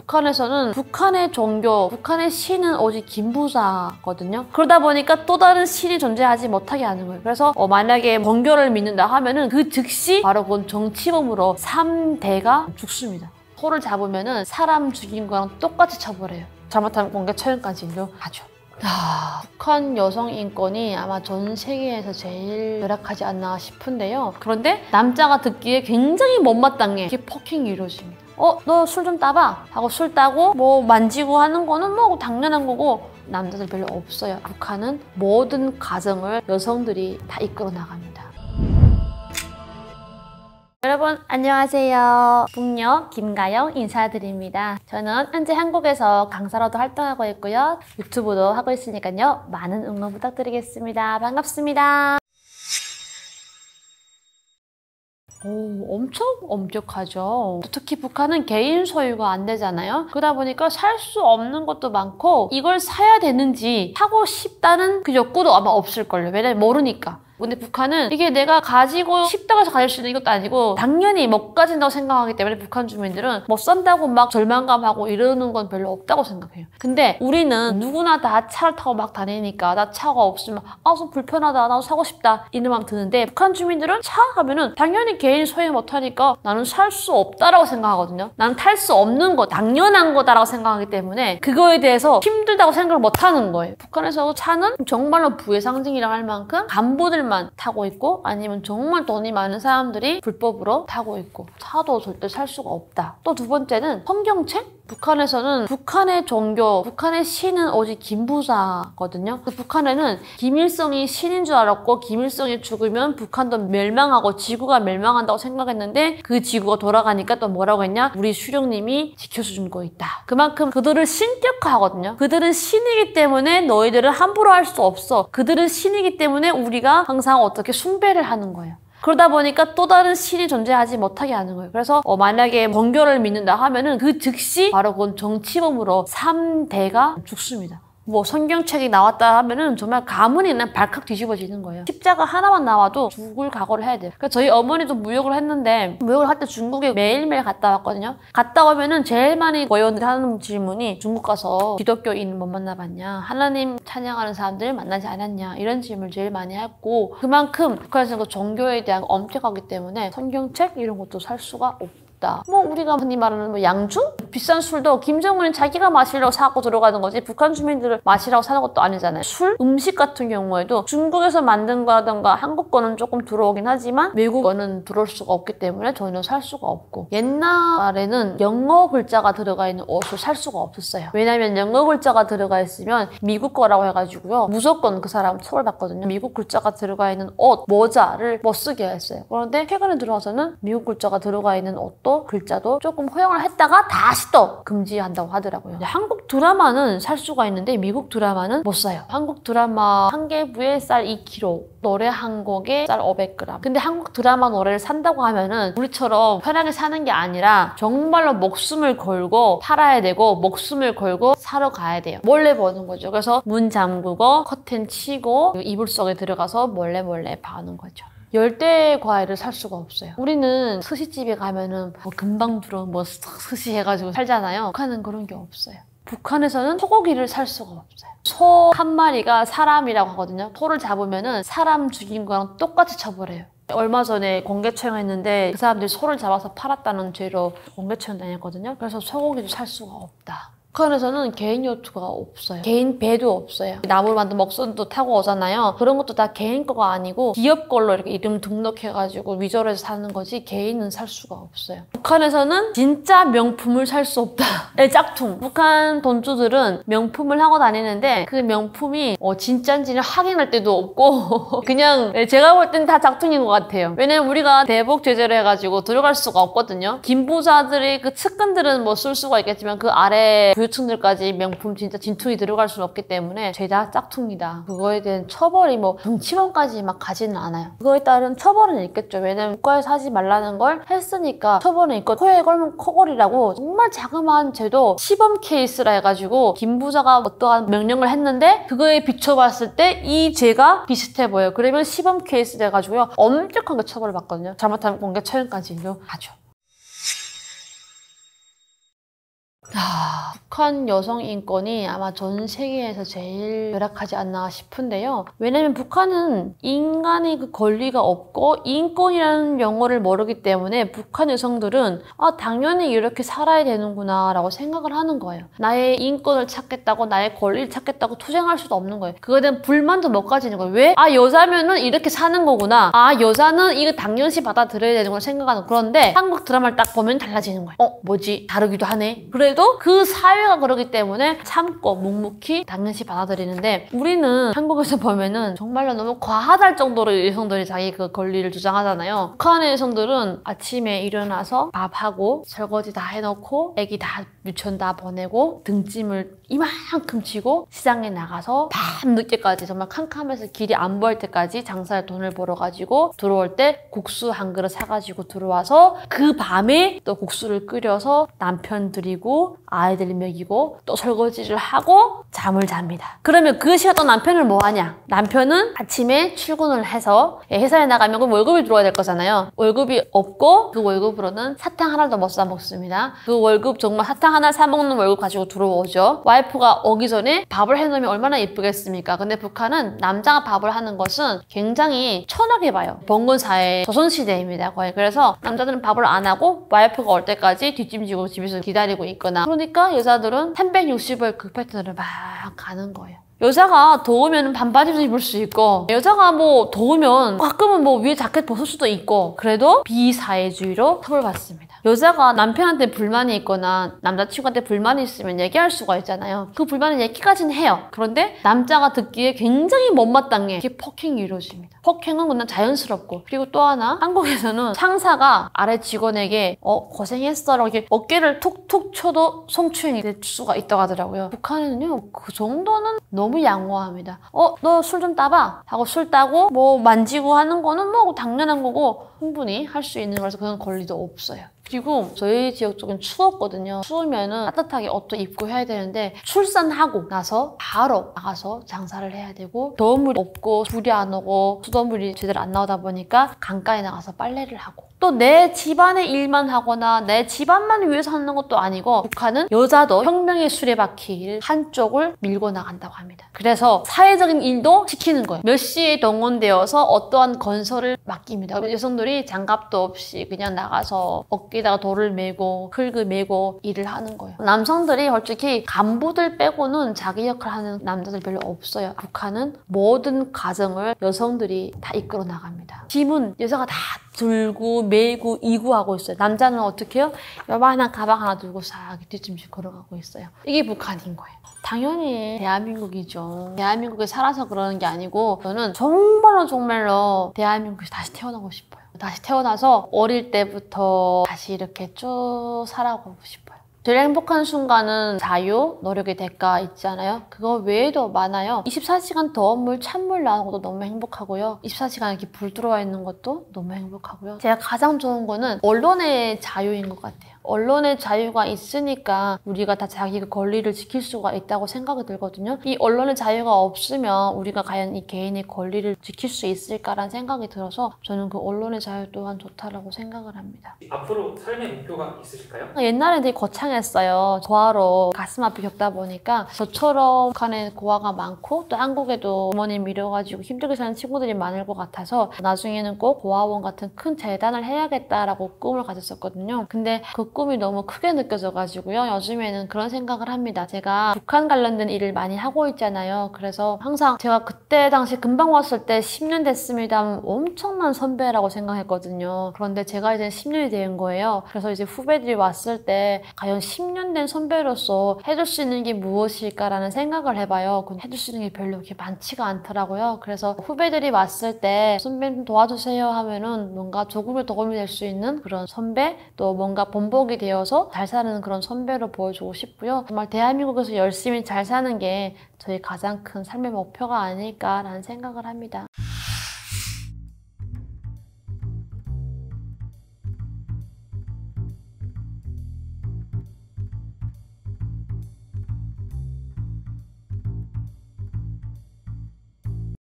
북한에서는 북한의 종교, 북한의 신은 오직 김부사거든요. 그러다 보니까 또 다른 신이 존재하지 못하게 하는 거예요. 그래서 만약에 종교를 믿는다 하면은 그 즉시 바로 그건 정치범으로 3대가 죽습니다. 소를 잡으면은 사람 죽인 거랑 똑같이 처벌해요. 잘못하면 공개 처형까지도 하죠. 북한 여성 인권이 아마 전 세계에서 제일 열악하지 않나 싶은데요. 그런데 남자가 듣기에 굉장히 못마땅해 이게 폭행이 이루어집니다. 너 술 좀 따봐 하고 술 따고 뭐 만지고 하는 거는 뭐 당연한 거고 남자들 별로 없어요. 북한은 모든 가정을 여성들이 다 이끌어 나갑니다. 여러분 안녕하세요. 북녀 김가영 인사드립니다. 저는 현재 한국에서 강사로도 활동하고 있고요. 유튜브도 하고 있으니까요. 많은 응원 부탁드리겠습니다. 반갑습니다. 엄청 엄격하죠. 특히 북한은 개인 소유가 안 되잖아요. 그러다 보니까 살 수 없는 것도 많고 이걸 사야 되는지 사고 싶다는 그 욕구도 아마 없을걸요. 왜냐면 모르니까. 근데 북한은 이게 내가 가지고 싶다고 해서 가질 수 있는 것도 아니고 당연히 못 가진다고 생각하기 때문에 북한 주민들은 못 산다고 막 절망감하고 이러는 건 별로 없다고 생각해요. 근데 우리는 누구나 다 차를 타고 막 다니니까 나 차가 없으면 좀 불편하다, 나도 사고 싶다 이런 마음 드는데 북한 주민들은 차 하면은 당연히 개인 소유 못하니까 나는 살 수 없다라고 생각하거든요. 나는 탈 수 없는 거, 당연한 거다라고 생각하기 때문에 그거에 대해서 힘들다고 생각을 못하는 거예요. 북한에서 차는 정말로 부의 상징이라고 할 만큼 간부들만 타고 있고 아니면 정말 돈이 많은 사람들이 불법으로 타고 있고 차도 절대 살 수가 없다. 또 두 번째는 성경책? 북한에서는 북한의 종교, 북한의 신은 오직 김부사거든요. 북한에는 김일성이 신인 줄 알았고 김일성이 죽으면 북한도 멸망하고 지구가 멸망한다고 생각했는데 그 지구가 돌아가니까 또 뭐라고 했냐? 우리 수령님이 지켜준 거 있다. 그만큼 그들을 신격화하거든요. 그들은 신이기 때문에 너희들은 함부로 할 수 없어. 그들은 신이기 때문에 우리가 항상 어떻게 숭배를 하는 거예요. 그러다 보니까 또 다른 신이 존재하지 못하게 하는 거예요. 그래서 만약에 종교를 믿는다 하면은 그 즉시 바로 그건 정치범으로 3대가 죽습니다. 뭐 성경책이 나왔다 하면은 정말 가문이 그냥 발칵 뒤집어지는 거예요. 십자가 하나만 나와도 죽을 각오를 해야 돼요. 그러니까 저희 어머니도 무역을 했는데 무역을 할 때 중국에 매일매일 갔다 왔거든요. 갔다 오면은 제일 많이 고위원들이 하는 질문이 중국 가서 기독교인 못 만나봤냐, 하나님 찬양하는 사람들 만나지 않았냐 이런 질문을 제일 많이 했고 그만큼 북한에서는 그 종교에 대한 엄격하기 때문에 성경책 이런 것도 살 수가 없고 뭐 우리가 흔히 말하는 뭐 양주? 비싼 술도 김정은이 자기가 마시려고 사고 들어가는 거지 북한 주민들을 마시라고 사는 것도 아니잖아요. 술, 음식 같은 경우에도 중국에서 만든 거라던가 한국 거는 조금 들어오긴 하지만 외국 거는 들어올 수가 없기 때문에 전혀 살 수가 없고 옛날에는 영어 글자가 들어가 있는 옷을 살 수가 없었어요. 왜냐면 영어 글자가 들어가 있으면 미국 거라고 해가지고요. 무조건 그 사람 처벌받거든요. 미국 글자가 들어가 있는 옷, 모자를 못 쓰게 했어요. 그런데 최근에 들어와서는 미국 글자가 들어가 있는 옷도 글자도 조금 허용을 했다가 다시 또 금지한다고 하더라고요. 한국 드라마는 살 수가 있는데 미국 드라마는 못 사요. 한국 드라마 한 개부에 쌀 2kg, 노래 한 곡에 쌀 500g. 근데 한국 드라마 노래를 산다고 하면은 우리처럼 편하게 사는 게 아니라 정말로 목숨을 걸고 팔아야 되고 목숨을 걸고 사러 가야 돼요. 몰래 보는 거죠. 그래서 문 잠그고 커튼 치고 이불 속에 들어가서 몰래 봐는 거죠. 열대 과일을 살 수가 없어요. 우리는 스시집에 가면은 뭐 금방 들어 뭐 스시 해가지고 살잖아요. 북한은 그런 게 없어요. 북한에서는 소고기를 살 수가 없어요. 소 한 마리가 사람이라고 하거든요. 소를 잡으면은 사람 죽인 거랑 똑같이 처벌해요. 얼마 전에 공개 처형했는데 그 사람들이 소를 잡아서 팔았다는 죄로 공개 처형 당했거든요. 그래서 소고기도 살 수가 없다. 북한에서는 개인 요트가 없어요. 개인 배도 없어요. 나무를 만든 먹선도 타고 오잖아요. 그런 것도 다 개인 거가 아니고 기업 걸로 이렇게 이름 등록해가지고 위조를 해서 사는 거지 개인은 살 수가 없어요. 북한에서는 진짜 명품을 살 수 없다. 짝퉁. 북한 돈주들은 명품을 하고 다니는데 그 명품이 진짜인지는 확인할 때도 없고 그냥 제가 볼 땐 다 짝퉁인 것 같아요. 왜냐면 우리가 대북 제재를 해가지고 들어갈 수가 없거든요. 김부자들의 그 측근들은 뭐 쓸 수가 있겠지만 그 아래 부유층들까지 명품 진짜 진퉁이 들어갈 수는 없기 때문에 죄다 짝퉁이다. 그거에 대한 처벌이 뭐 정치범까지 막 가지는 않아요. 그거에 따른 처벌은 있겠죠. 왜냐면 국가에서 하지 말라는 걸 했으니까 처벌은 있고 코에 걸면 코골이라고 정말 자그마한 죄도 시범 케이스라 해가지고 김부자가 어떠한 명령을 했는데 그거에 비춰봤을 때 이 죄가 비슷해 보여요. 그러면 시범 케이스라 해가지고요. 엄격하게 처벌을 받거든요. 잘못하면 공개 처형까지도 하죠. 북한 여성 인권이 아마 전 세계에서 제일 열악하지 않나 싶은데요. 왜냐면 북한은 인간의 그 권리가 없고 인권이라는 용어를 모르기 때문에 북한 여성들은 당연히 이렇게 살아야 되는구나 라고 생각을 하는 거예요. 나의 인권을 찾겠다고 나의 권리를 찾겠다고 투쟁할 수도 없는 거예요. 그거에 대한 불만도 못 가지는 거예요. 왜? 여자면은 이렇게 사는 거구나. 여자는 이거 당연시 받아들여야 되는 걸 생각하는. 그런데 한국 드라마를 딱 보면 달라지는 거예요. 뭐지? 다르기도 하네. 그래도 그 사회가 그러기 때문에 참고 묵묵히 당연시 받아들이는데, 우리는 한국에서 보면은 정말로 너무 과하다 정도로 여성들이 자기 그 권리를 주장하잖아요. 북한의 여성들은 아침에 일어나서 밥하고 설거지 다 해놓고 애기 다 유치원 다 보내고 등짐을 이만큼 치고 시장에 나가서 밤 늦게까지 정말 캄캄해서 길이 안 보일 때까지 장사할 돈을 벌어가지고 들어올 때 국수 한 그릇 사가지고 들어와서 그 밤에 또 국수를 끓여서 남편 드리고 아이들 먹이고 또 설거지를 하고 잠을 잡니다. 그러면 그 시간 또 남편은 뭐 하냐? 남편은 아침에 출근을 해서 회사에 나가면 그 월급이 들어와야 될 거잖아요. 월급이 없고 그 월급으로는 사탕 하나도 못 사 먹습니다. 그 월급 정말 사탕 하나 사 먹는 월급 가지고 들어오죠. 와이프가 오기 전에 밥을 해놓으면 얼마나 예쁘겠습니까? 근데 북한은 남자가 밥을 하는 것은 굉장히 천하게 봐요. 봉건 사회, 조선시대입니다. 거의. 그래서 남자들은 밥을 안 하고 와이프가 올 때까지 뒷짐지고 집에서 기다리고 있거나, 그러니까 여자들은 360일 그 패턴을 막 가는 거예요. 여자가 더우면 반바지도 입을 수 있고, 여자가 뭐 더우면 가끔은 뭐 위에 자켓 벗을 수도 있고, 그래도 비사회주의로 처벌받습니다. 여자가 남편한테 불만이 있거나 남자친구한테 불만이 있으면 얘기할 수가 있잖아요. 그 불만을 얘기까지는 해요. 그런데 남자가 듣기에 굉장히 못마땅해 이게 폭행이 이루어집니다. 폭행은 그냥 자연스럽고, 그리고 또 하나, 한국에서는 상사가 아래 직원에게 고생했어 라고 이렇게 어깨를 툭툭 쳐도 성추행이 될 수가 있다고 하더라고요. 북한에는요 그 정도는 너무 양호합니다. 너 술 좀 따봐 하고 술 따고 뭐 만지고 하는 거는 뭐 당연한 거고 충분히 할 수 있는 거라서 그런 권리도 없어요. 그리고 저희 지역 쪽은 추웠거든요. 추우면은 따뜻하게 옷도 입고 해야 되는데 출산하고 나서 바로 나가서 장사를 해야 되고, 더운물이 없고 불이 안 오고 수돗물이 제대로 안 나오다 보니까 강가에 나가서 빨래를 하고, 또 내 집안의 일만 하거나 내 집안만 위해서 하는 것도 아니고, 북한은 여자도 혁명의 수레바퀴를 한쪽을 밀고 나간다고 합니다. 그래서 사회적인 일도 시키는 거예요. 몇 시에 동원되어서 어떠한 건설을 맡깁니다. 여성들이 장갑도 없이 그냥 나가서 어깨에다가 돌을 메고 흙을 메고 일을 하는 거예요. 남성들이 솔직히 간부들 빼고는 자기 역할 하는 남자들 별로 없어요. 북한은 모든 가정을 여성들이 다 이끌어 나갑니다. 짐은 여자가 다 들고 메고 이구하고 있어요. 남자는 어떻게 해요? 요만한 가방 하나 들고 싹 뒷짐씩 걸어가고 있어요. 이게 북한인 거예요. 당연히 대한민국이죠. 대한민국에 살아서 그러는 게 아니고, 저는 정말로 대한민국에서 다시 태어나고 싶어요. 다시 태어나서 어릴 때부터 다시 이렇게 쭉 살아가고 싶어요. 제일 행복한 순간은 자유, 노력의 대가 있잖아요. 그거 외에도 많아요. 24시간 더운 물, 찬물 나오는 것도 너무 행복하고요. 24시간 이렇게 불 들어와 있는 것도 너무 행복하고요. 제가 가장 좋은 거는 언론의 자유인 것 같아요. 언론의 자유가 있으니까 우리가 다 자기 권리를 지킬 수가 있다고 생각이 들거든요. 이 언론의 자유가 없으면 우리가 과연 이 개인의 권리를 지킬 수 있을까라는 생각이 들어서 저는 그 언론의 자유 또한 좋다라고 생각을 합니다. 앞으로 삶의 목표가 있으실까요? 옛날에 되게 거창했어요. 고아로 가슴 아프게 겪다 보니까 저처럼 북한에 고아가 많고 또 한국에도 부모님 밀어가지고 힘들게 사는 친구들이 많을 것 같아서 나중에는 꼭 고아원 같은 큰 재단을 해야겠다라고 꿈을 가졌었거든요. 근데 그 꿈이 너무 크게 느껴져가지고요. 요즘에는 그런 생각을 합니다. 제가 북한 관련된 일을 많이 하고 있잖아요. 그래서 항상 제가 그때 당시 금방 왔을 때 10년 됐습니다. 엄청난 선배라고 생각했거든요. 그런데 제가 이제 10년이 된 거예요. 그래서 이제 후배들이 왔을 때 과연 10년 된 선배로서 해줄 수 있는 게 무엇일까라는 생각을 해봐요. 해줄 수 있는 게 별로 그렇게 많지가 않더라고요. 그래서 후배들이 왔을 때 선배님 도와주세요 하면은 뭔가 조금의 도움이 될 수 있는 그런 선배, 또 뭔가 본보기 되어서 잘 사는 그런 선배로 보여주고 싶고요. 정말 대한민국에서 열심히 잘 사는 게 저희 가장 큰 삶의 목표가 아닐까라는 생각을 합니다.